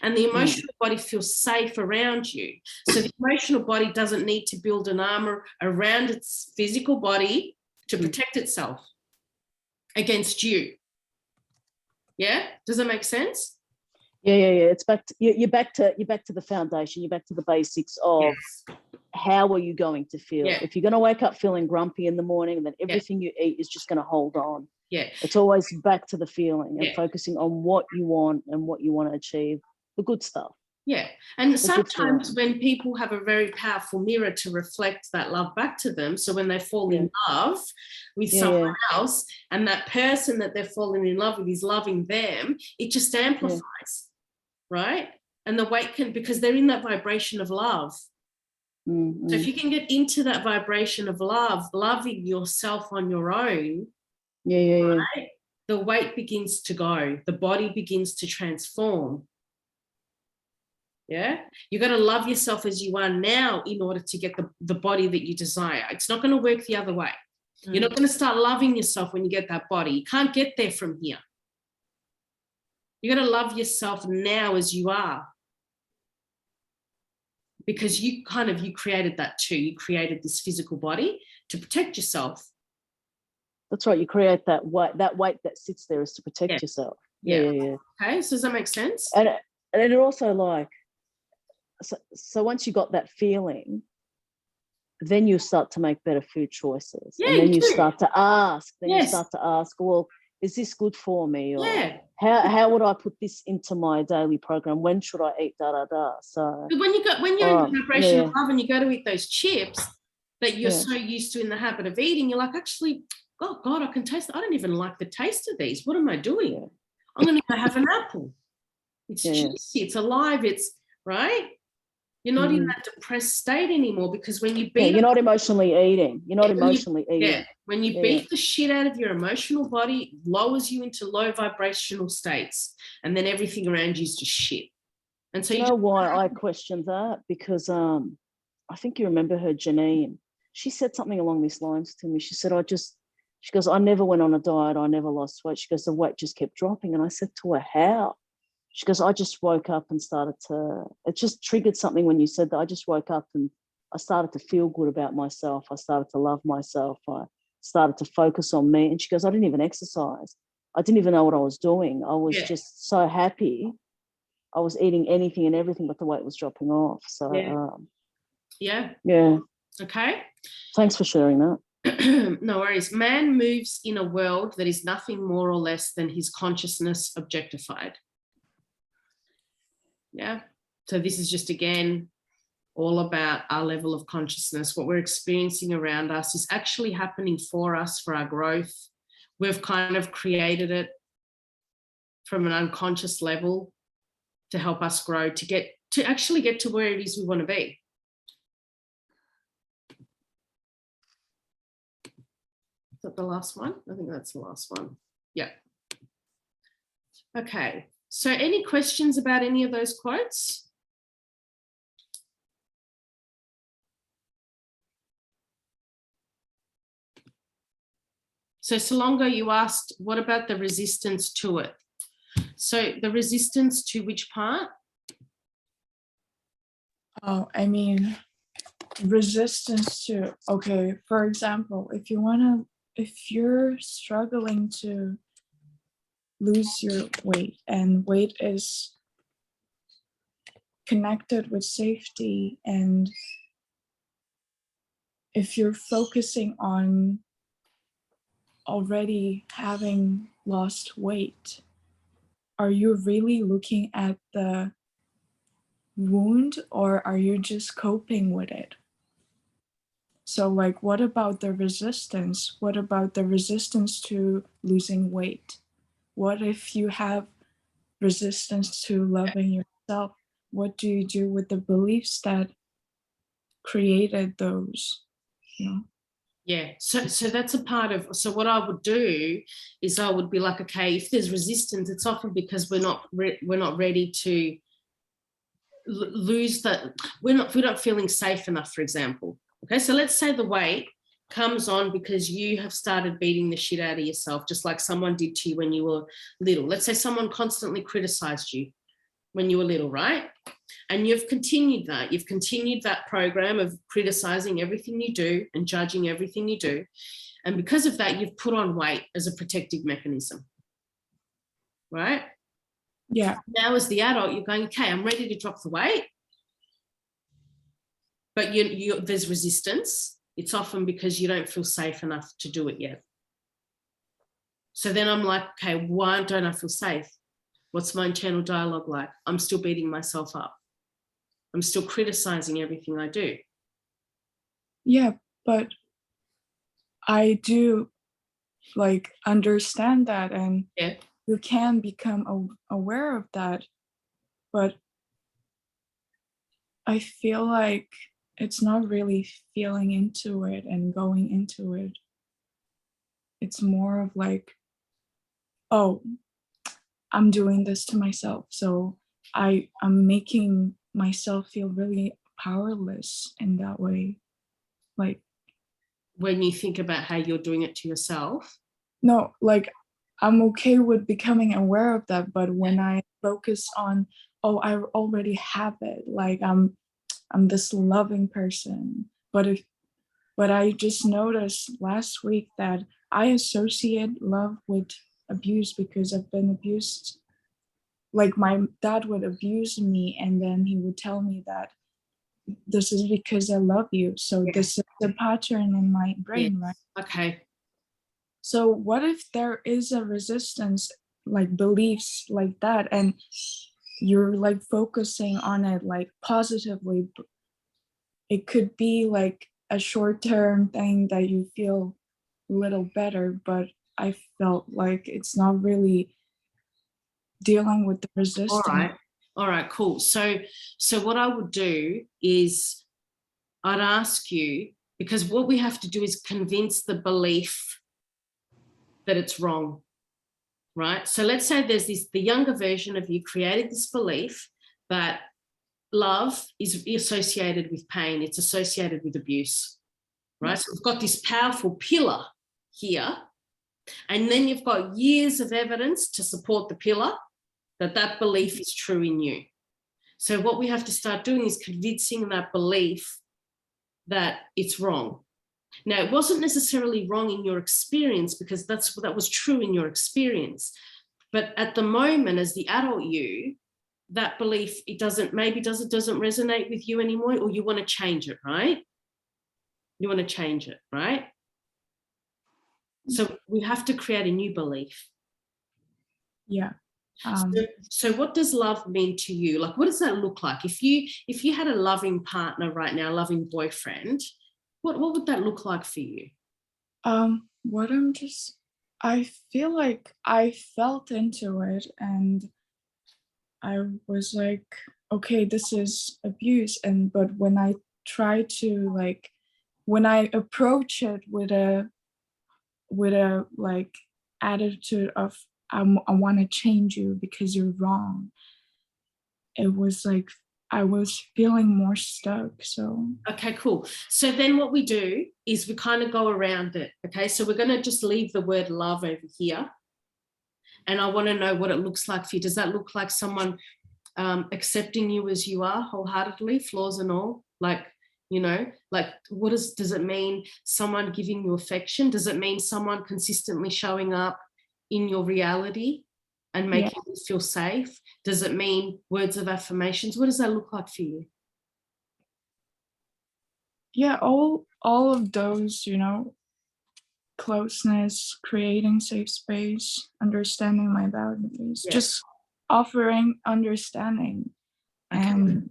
And the emotional body feels safe around you. So the emotional body doesn't need to build an armor around its physical body to protect itself against you. Yeah? Does that make sense? Yeah. It's back to, you're back to the foundation. You're back to the basics of how are you going to feel? If you're going to wake up feeling grumpy in the morning, then everything you eat is just going to hold on. Yeah. It's always back to the feeling and focusing on what you want and what you want to achieve, the good stuff. Yeah. And sometimes when people have a very powerful mirror to reflect that love back to them, so when they fall in love with someone else and that person that they're falling in love with is loving them, it just amplifies, right? And the weight can, because they're in that vibration of love. So if you can get into that vibration of love, loving yourself on your own, right, the weight begins to go, the body begins to transform. Yeah, you got to love yourself as you are now in order to get the body that you desire. It's not going to work the other way. You're not going to start loving yourself when you get that body. You can't get there from here. You got to love yourself now as you are. Because you created that too. You created this physical body to protect yourself. That's right. You create that weight. That weight that sits there is to protect yourself. Yeah. Okay, so does that make sense? And it also like, so once you got that feeling, then you start to make better food choices. Yeah, and then you do. start to ask. Then you Yes. start to ask, well, is this good for me? Or Yeah. how would I put this into my daily program? When should I eat So But when you're in the vibration of love and you go to eat those chips that you're so used to in the habit of eating, you're like, actually, oh God, I can taste it. I don't even like the taste of these. What am I doing? Yeah. I'm going to go have an apple. It's juicy, it's alive, it's right. You're not in that depressed state anymore, because when you beat you're not emotionally eating. You're not emotionally eating. Yeah, when you beat the shit out of your emotional body, it lowers you into low vibrational states, and then everything around you is just shit. And so you know why I questioned that? Because I think you remember her, Janine. She said something along these lines to me. She said, she goes, I never went on a diet. I never lost weight. She goes, the weight just kept dropping. And I said to her, how? She goes, I just woke up and it just triggered something when you said that. I just woke up and I started to feel good about myself. I started to love myself. I started to focus on me. And she goes, I didn't even exercise. I didn't even know what I was doing. I was just so happy. I was eating anything and everything, but the weight was dropping off. So, yeah. Okay. Thanks for sharing that. No worries. Man moves in a world that is nothing more or less than his consciousness objectified. Yeah. So this is just, again, all about our level of consciousness. What we're experiencing around us is actually happening for us, for our growth. We've kind of created it from an unconscious level to help us grow, to actually get to where it is we want to be. Is that the last one? I think that's the last one. Yeah. Okay. So any questions about any of those quotes? So Salongo, you asked, what about the resistance to it? So the resistance to which part? Oh, I mean, resistance to, okay, for example, if you're struggling to lose your weight, and weight is connected with safety, and if you're focusing on already having lost weight, are you really looking at the wound, or are you just coping with it? So like, what about the resistance? What about the resistance to losing weight? What if you have resistance to loving yourself? What do you do with the beliefs that created those? You know? Yeah, so that's a part of, so what I would do is I would be like, okay, if there's resistance, it's often because we're not ready to lose that, we're not feeling safe enough, for example. Okay, so let's say the weight comes on because you have started beating the shit out of yourself, just like someone did to you when you were little. Let's say someone constantly criticized you when you were little, right? And you've continued that program of criticizing everything you do and judging everything you do. And because of that, you've put on weight as a protective mechanism, right? Yeah. Now as the adult, you're going, okay, I'm ready to drop the weight. But there's resistance. It's often because you don't feel safe enough to do it yet. So then I'm like, okay, why don't I feel safe? What's my internal dialogue like? I'm still beating myself up. I'm still criticizing everything I do. Yeah, but I do like understand that, and you can become aware of that, but I feel like it's not really feeling into it and going into it. It's more of like, oh, I'm doing this to myself, so I'm making myself feel really powerless in that way. Like, when you think about how you're doing it to yourself? No, like I'm okay with becoming aware of that, but when I focus on, oh, I already have it, like I'm this loving person, but I just noticed last week that I associate love with abuse because I've been abused. Like my dad would abuse me and then he would tell me that this is because I love you. So Yeah. this is a pattern in my brain, right? Okay. So what if there is a resistance, like beliefs like that, and you're like focusing on it like positively? It could be like a short-term thing that you feel a little better, but I felt like it's not really dealing with the resistance. All right, cool. So what I would do is I'd ask you, because what we have to do is convince the belief that it's wrong, right? So let's say there's the younger version of you created this belief that love is associated with pain, it's associated with abuse, right? So we've got this powerful pillar here, and then you've got years of evidence to support the pillar that belief is true in you. So what we have to start doing is convincing that belief that it's wrong. Now, it wasn't necessarily wrong in your experience because that was true in your experience. But at the moment, as the adult you, that belief, it doesn't resonate with you anymore, or you want to change it, right? You want to change it, right? So we have to create a new belief. Yeah. So what does love mean to you? Like, what does that look like? If you had a loving partner right now, a loving boyfriend, what would that look like for you? I feel like I felt into it and I was like, okay, this is abuse. But when I try to when I approach it with a like attitude of I want to change you because you're wrong, it was like I was feeling more stuck. So okay, cool. So then what we do is we kind of go around it. Okay, so we're going to just leave the word love over here, and I want to know what it looks like for you. Does that look like someone accepting you as you are wholeheartedly, flaws and all? Like, you know, like does it mean someone giving you affection? Does it mean someone consistently showing up in your reality and making you feel safe? Does it mean words of affirmations? What does that look like for you? Yeah, all of those, closeness, creating safe space, understanding my boundaries, just offering understanding. Okay. And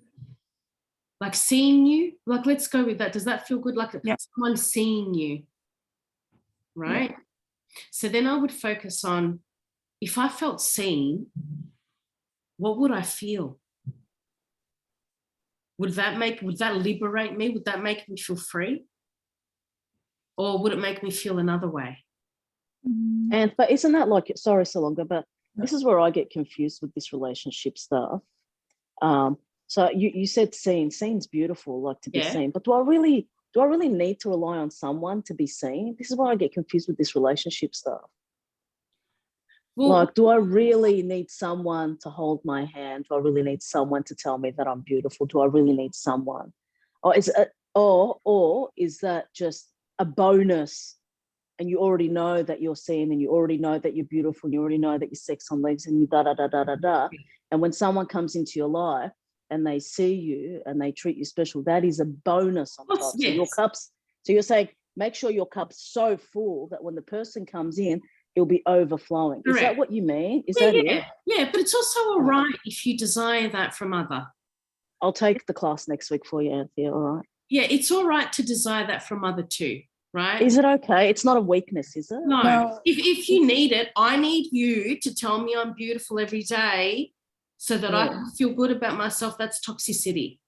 like seeing you, like let's go with that. Does that feel good? Like someone seeing you, right? Yeah. So then I would focus on, if I felt seen, what would I feel? Would that liberate me? Would that make me feel free? Or would it make me feel another way? But isn't that like, sorry, Salonga, but this is where I get confused with this relationship stuff. So you said seen's beautiful, like to be seen, but do I really need to rely on someone to be seen? This is why I get confused with this relationship stuff. Well, like, do I really need someone to hold my hand? Do I really need someone to tell me that I'm beautiful? Do I really need someone? Or is that just a bonus? And you already know that you're seen, and you already know that you're beautiful, and you already know that you're sex on legs, and you da. And when someone comes into your life and they see you and they treat you special, that is a bonus on top. Yes. So you're saying, make sure your cup's so full that when the person comes in, it'll be overflowing. Correct. Is that what you mean? Is that it? Yeah, but it's also all right if you desire that from other. I'll take the class next week for you, Anthea, all right? Yeah, it's all right to desire that from other too, right? Is it okay? It's not a weakness, is it? No. If you need it, I need you to tell me I'm beautiful every day so that I can feel good about myself. That's toxicity.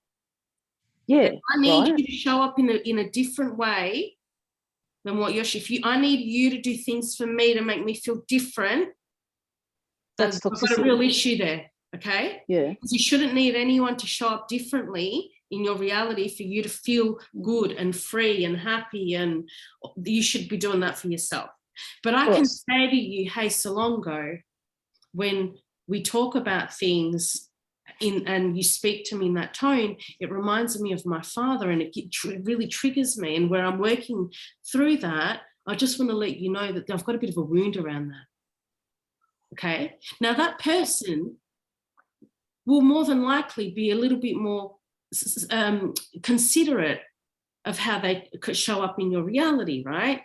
Yeah. I need you to show up in a different way than what I need you to do things for me to make me feel different. That's toxicity. I've got a real issue there, okay? Yeah. Because you shouldn't need anyone to show up differently in your reality for you to feel good and free and happy, and you should be doing that for yourself. But I can say to you, hey, Salongo, when we talk about things and you speak to me in that tone, it reminds me of my father, and it really triggers me. And where I'm working through that, I just want to let you know that I've got a bit of a wound around that. Okay. Now that person will more than likely be a little bit more considerate of how they could show up in your reality, right?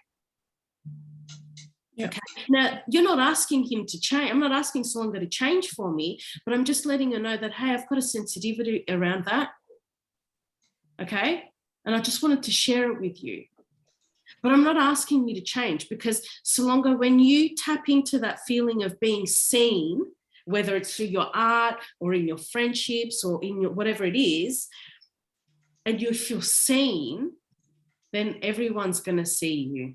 Yeah. Okay. Now, you're not asking him to change. I'm not asking Salonga to change for me, but I'm just letting her know that, hey, I've got a sensitivity around that. Okay. And I just wanted to share it with you. But I'm not asking you to change, because Salonga, when you tap into that feeling of being seen, whether it's through your art or in your friendships or in your whatever it is, and you feel seen, then everyone's going to see you,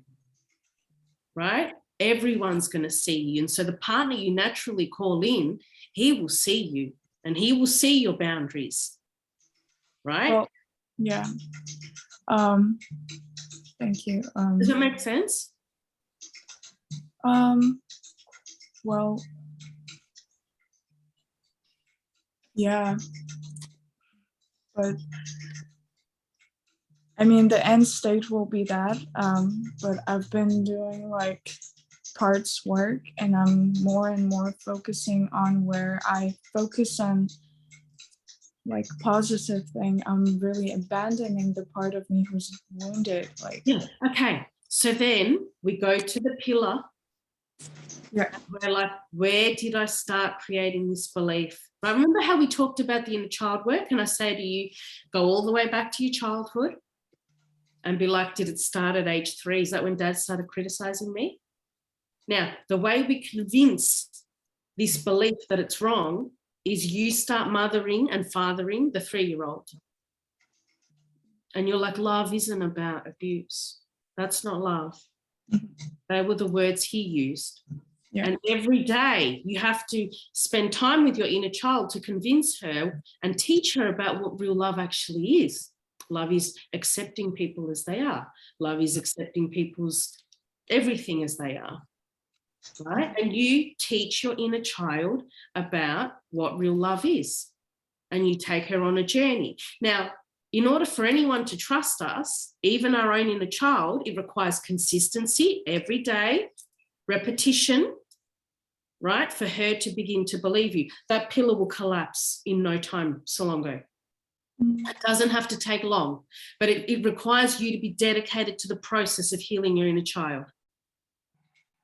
right? Everyone's going to see you. And so the partner you naturally call in, he will see you and he will see your boundaries, right? Well, yeah. Thank you. Does that make sense? Well, yeah, but I mean, the end state will be that, but I've been doing like parts work, and I'm more and more focusing on where I focus on like positive thing. I'm really abandoning the part of me who's wounded. Like, Yeah. Okay. So then we go to the pillar. yeah, We're like, where did I start creating this belief? Right? Remember how we talked about the inner child work? And I say to you, go all the way back to your childhood and be like, did it start at age 3? Is that when Dad started criticizing me? Now, the way we convince this belief that it's wrong is you start mothering and fathering the 3-year-old. And you're like, love isn't about abuse. That's not love. They were the words he used. Yeah. And every day you have to spend time with your inner child to convince her and teach her about what real love actually is. Love is accepting people as they are. Love is accepting people's everything as they are. Right? And you teach your inner child about what real love is. And you take her on a journey. Now, in order for anyone to trust us, even our own inner child, it requires consistency every day, repetition, right, for her to begin to believe you. That pillar will collapse in no time, Salongo. It doesn't have to take long, but it requires you to be dedicated to the process of healing your inner child.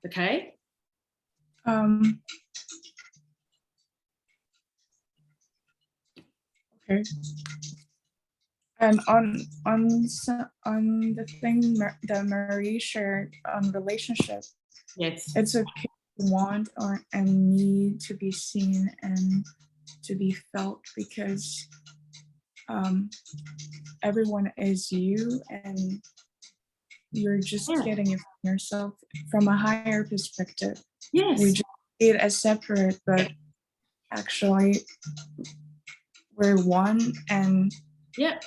Okay? Okay. And on the thing that Marie shared on relationship, yes, it's okay to want and need to be seen and to be felt, because everyone is you, and you're just getting it from yourself from a higher perspective. Yes, we just see it as separate, but actually we're one. And yeah.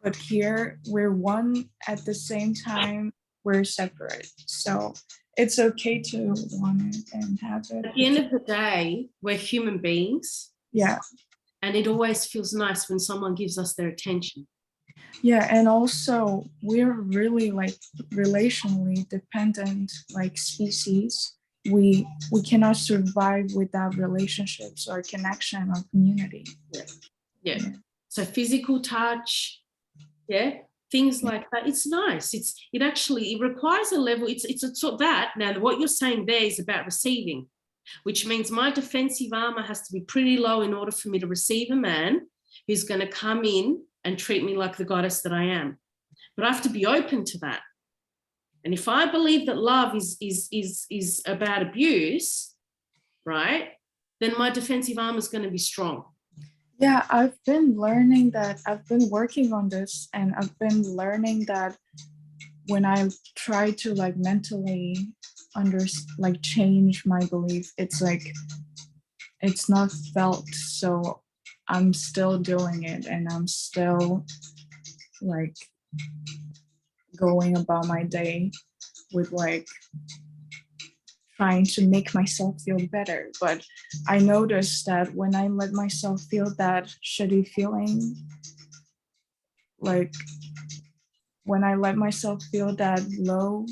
But here we're one at the same time we're separate. So it's okay to want it and have it. At the end of the day, we're human beings. Yeah. And it always feels nice when someone gives us their attention. Yeah, and also we're really like relationally dependent, like species. We cannot survive without relationships or connection or community. Yeah. So physical touch, things like that. It's nice. It requires a level. It's a sort of that. Now, what you're saying there is about receiving, which means my defensive armor has to be pretty low in order for me to receive a man who's going to come in and treat me like the goddess that I am. But I have to be open to that. And if I believe that love is about abuse, right, then my defensive armor is going to be strong. Yeah, I've been learning that. I've been working on this, and I've been learning that when I try to like mentally change my belief, it's like it's not felt. So I'm still doing it, and I'm still like going about my day with like trying to make myself feel better. But I noticed that when I let myself feel that shitty feeling, like when I let myself feel that low,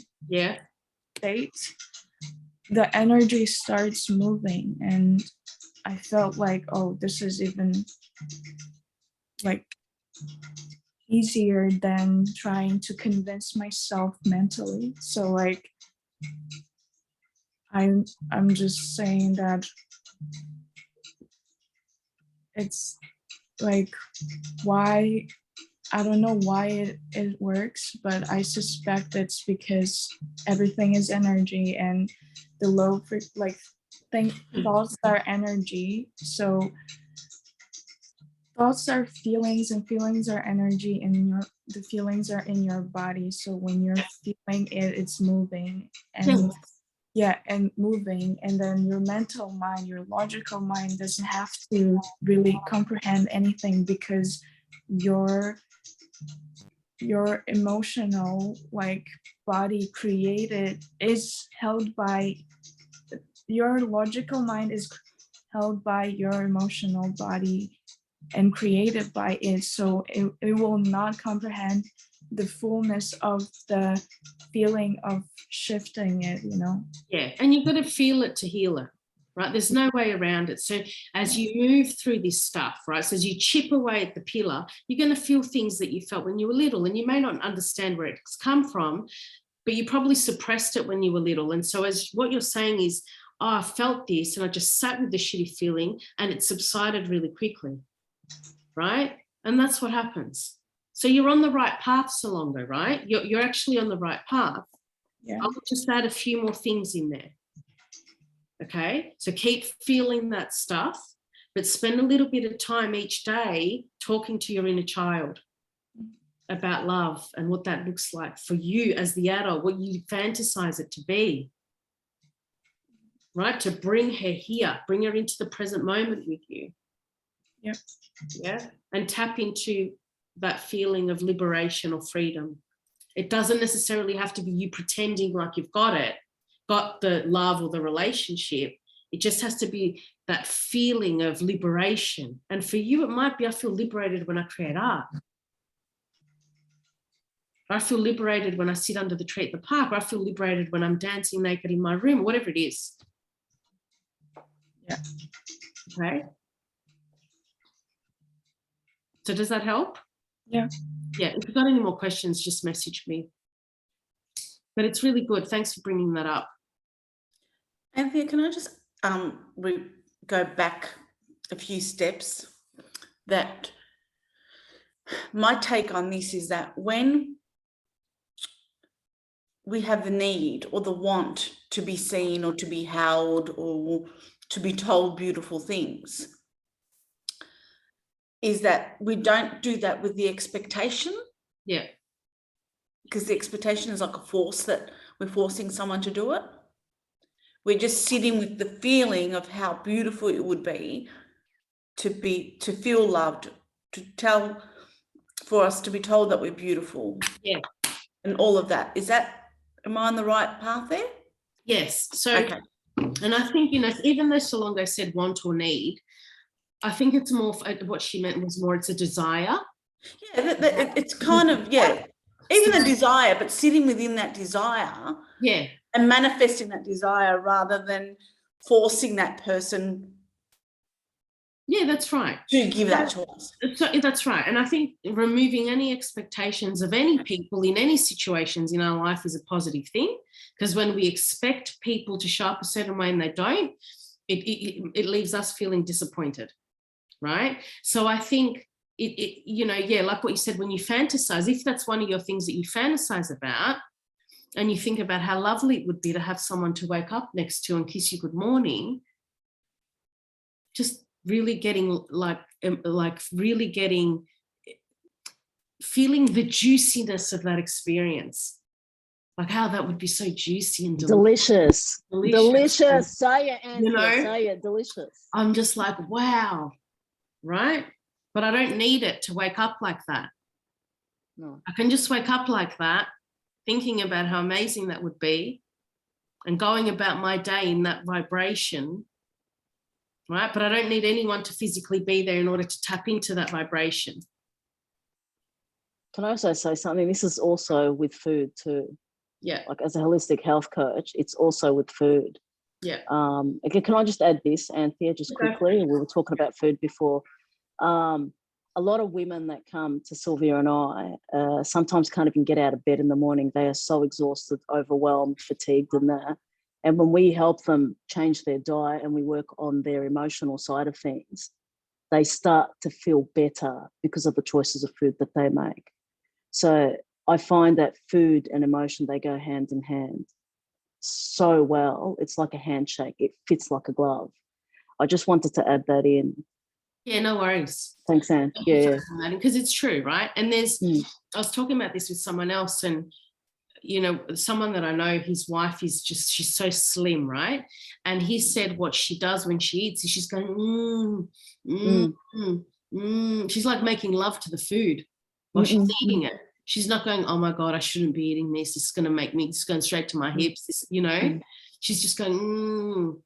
state, the energy starts moving, and I felt like, oh, this is even like easier than trying to convince myself mentally. So like I'm just saying that it's like, why, I don't know why it works, but I suspect it's because everything is energy, and the thoughts are energy. So thoughts are feelings, and feelings are energy, and the feelings are in your body. So when you're feeling it, it's moving, and and moving, and then your mental mind, your logical mind doesn't have to really comprehend anything, because your emotional body created is held by your logical mind, is held by your emotional body and created by it. So it will not comprehend the fullness of the feeling of shifting it, Yeah, and you've got to feel it to heal it, right? There's no way around it. So as you move through this stuff, right, so as you chip away at the pillar, you're going to feel things that you felt when you were little, and you may not understand where it's come from, but you probably suppressed it when you were little. And so as what you're saying is, oh, I felt this and I just sat with the shitty feeling and it subsided really quickly, right? And that's what happens. So you're on the right path, Salongo, right? You're actually on the right path. Yeah. I'll just add a few more things in there. Okay, so keep feeling that stuff, but spend a little bit of time each day talking to your inner child about love and what that looks like for you as the adult, what you fantasize it to be, right? To bring her here, bring her into the present moment with you. Yep. Yeah, and tap into that feeling of liberation or freedom. It doesn't necessarily have to be you pretending like you've got the love or the relationship. It just has to be that feeling of liberation. And for you, it might be, I feel liberated when I create art. I feel liberated when I sit under the tree at the park. Or I feel liberated when I'm dancing naked in my room, whatever it is. Yeah. Okay. So does that help? Yeah. Yeah, if you've got any more questions, just message me. But it's really good. Thanks for bringing that up. Anthea, can I just go back a few steps? That my take on this is that when we have the need or the want to be seen or to be held or to be told beautiful things, is that we don't do that with the expectation. Yeah. Because the expectation is like a force that we're forcing someone to do it. We're just sitting with the feeling of how beautiful it would be to feel loved, for us to be told that we're beautiful. Yeah. And all of that. Am I on the right path there? Yes. So, okay. And I think, even though Salongo said want or need, I think it's more, what she meant was more, it's a desire. Yeah, it's kind of, yeah, even a desire, but sitting within that desire. Yeah. And manifesting that desire rather than forcing that person. Yeah, that's right. To give that to us. So that's right. And I think removing any expectations of any people in any situations in our life is a positive thing, because when we expect people to show up a certain way and they don't, it leaves us feeling disappointed, right? So I think like what you said, when you fantasize, if that's one of your things that you fantasize about, and you think about how lovely it would be to have someone to wake up next to and kiss you good morning, just really getting feeling the juiciness of that experience, like how that would be so juicy and delicious. Say it, Anthea, say it, delicious. I'm just like, wow, right? But I don't need it to wake up like that. No. I can just wake up like that, thinking about how amazing that would be and going about my day in that vibration, right? But I don't need anyone to physically be there in order to tap into that vibration. Can I also say something? This is also with food too. Yeah. Like as a holistic health coach, it's also with food. Yeah. Again, can I just add this, Anthea, just quickly? We were talking about food before. A lot of women that come to Sylvia and I sometimes can't even get out of bed in the morning. They are so exhausted, overwhelmed, fatigued and that. And when we help them change their diet and we work on their emotional side of things, they start to feel better because of the choices of food that they make. So I find that food and emotion, they go hand in hand so well. It's like a handshake. It fits like a glove. I just wanted to add that in. Yeah, no worries. Thanks, Anne. Yeah. Because it's true, right? And there's, I was talking about this with someone else, and you know, someone that I know, his wife is just, she's so slim, right? And he said what she does when she eats is she's going, she's like making love to the food while she's eating it. She's not going, oh my God, I shouldn't be eating this. It's going to make me, it's going straight to my hips. This, you know, she's just going,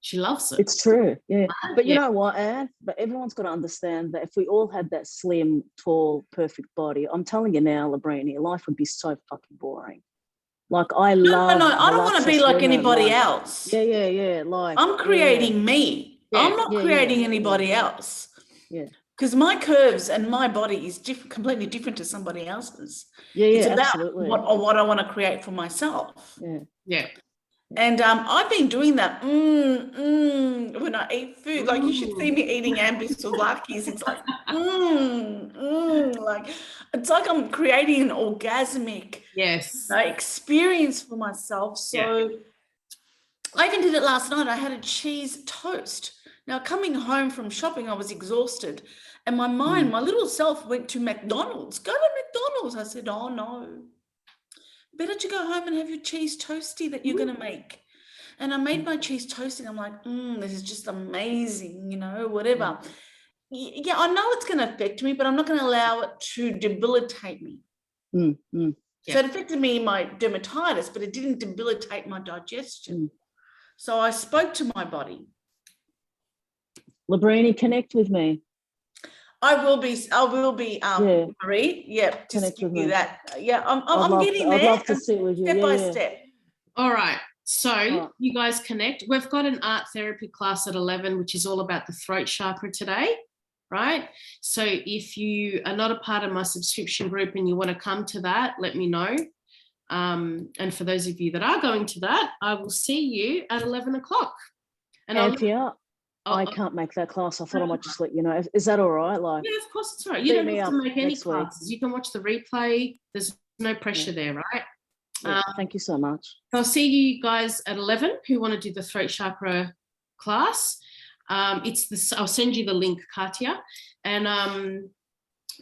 she loves it. It's true. Yeah. But you know what, Anne? But everyone's got to understand that if we all had that slim, tall, perfect body, I'm telling you now, Labrini, life would be so fucking boring. Like I love. No, I don't want to be like anybody else. Yeah. Like I'm creating me. Yeah. I'm not creating anybody else. Yeah. Because my curves and my body is completely different to somebody else's. Yeah, it's about absolutely. what I want to create for myself. Yeah. And I've been doing that when I eat food. Like you should see me eating ambisulakis. It's like like it's like I'm creating an orgasmic experience for myself. So I even did it last night. I had a cheese toast. Now coming home from shopping, I was exhausted, and my mind, my little self, went to McDonald's. Go to McDonald's. I said, oh no. Better to go home and have your cheese toasty that you're going to make. And I made my cheese toasty. I'm like, this is just amazing, you know, whatever. Yeah, I know it's going to affect me, but I'm not going to allow it to debilitate me. So it affected me in my dermatitis, but it didn't debilitate my digestion. So I spoke to my body. Labrini, connect with me. I will be, Marie. Yeah, just give you that. Yeah, I'm getting there. I'd love to sit with you. Step by step. All right. So you guys connect. We've got an art therapy class at 11, which is all about the throat chakra today, right? So if you are not a part of my subscription group and you want to come to that, let me know. And for those of you that are going to that, I will see you at 11 o'clock. And Anthea, I can't make that class. I thought I might just let you know. Is that all right? Like, yeah, of course it's all right. You don't have to make any classes. You can watch the replay. There's no pressure there, right? Yeah, thank you so much. I'll see you guys at 11 who want to do the throat chakra class. I'll send you the link, Katya, and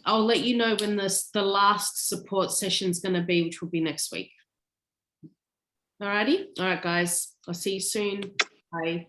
I'll let you know when the last support session is going to be, which will be next week. All righty. All right, guys. I'll see you soon. Bye.